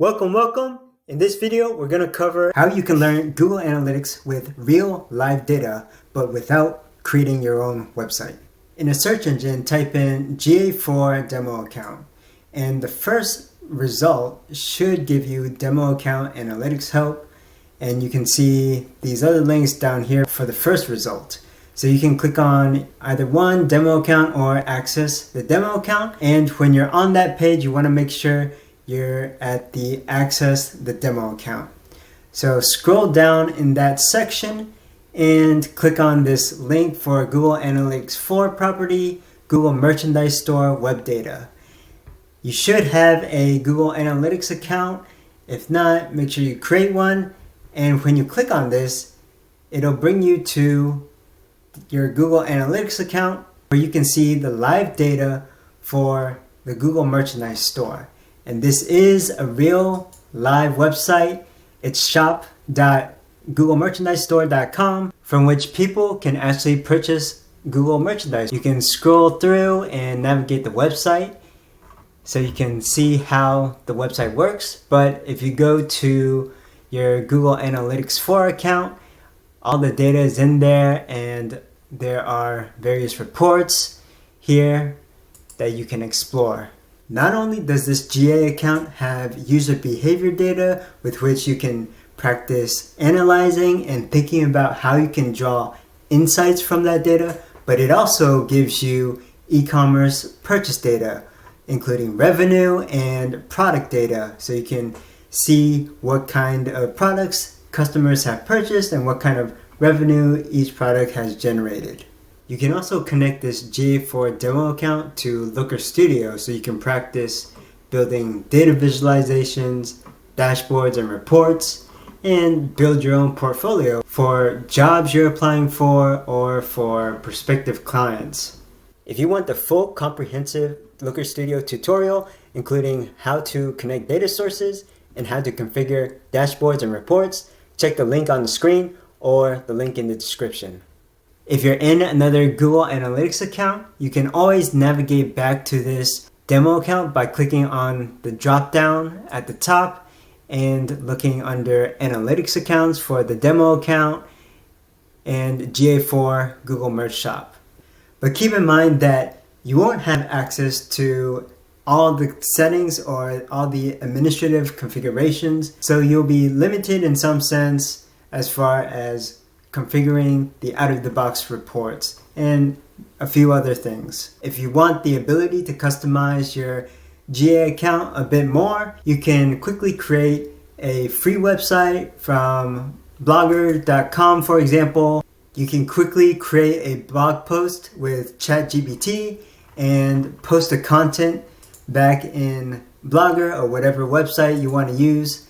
Welcome, welcome. In this video, we're going to cover how you can learn Google Analytics with real live data, but without creating your own website. In a search engine, type in GA4 demo account, and the first result should give you demo account analytics help, and you can see these other links down here for the first result. So you can click on either one, demo account, or access the demo account, and when you're on that page, you want to make sure you're at the access the demo account. So scroll down in that section and click on this link for Google Analytics 4 property, Google Merchandise Store web data. You should have a Google Analytics account. If not, make sure you create one. And when you click on this, it'll bring you to your Google Analytics account where you can see the live data for the Google Merchandise Store. And this is a real live website. It's shop.googlemerchandisestore.com, from which people can actually purchase Google merchandise. You can scroll through and navigate the website so you can see how the website works. But if you go to your Google Analytics 4 account, all the data is in there, and there are various reports here that you can explore. Not only does this GA account have user behavior data with which you can practice analyzing and thinking about how you can draw insights from that data, but it also gives you e-commerce purchase data, including revenue and product data, so you can see what kind of products customers have purchased and what kind of revenue each product has generated. You can also connect this GA4 demo account to Looker Studio so you can practice building data visualizations, dashboards, and reports, and build your own portfolio for jobs you're applying for or for prospective clients. If you want the full comprehensive Looker Studio tutorial, including how to connect data sources and how to configure dashboards and reports, check the link on the screen or the link in the description. If you're in another Google Analytics account, you can always navigate back to this demo account by clicking on the drop down at the top and looking under Analytics accounts for the demo account and GA4 Google Merch Shop. But keep in mind that you won't have access to all the settings or all the administrative configurations, so you'll be limited in some sense as far as configuring the out-of-the-box reports and a few other things. If you want the ability to customize your GA account a bit more, you can quickly create a free website from blogger.com, for example. You can quickly create a blog post with ChatGPT and post the content back in Blogger or whatever website you want to use.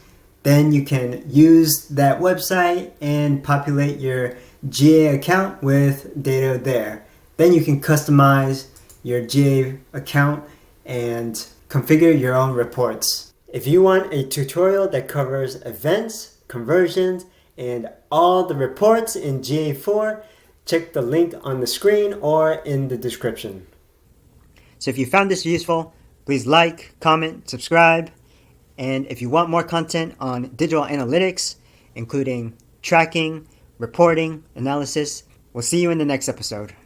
Then you can use that website and populate your GA account with data there. Then you can customize your GA account and configure your own reports. If you want a tutorial that covers events, conversions, and all the reports in GA4, check the link on the screen or in the description. So if you found this useful, please like, comment, subscribe. And if you want more content on digital analytics, including tracking, reporting, analysis, we'll see you in the next episode.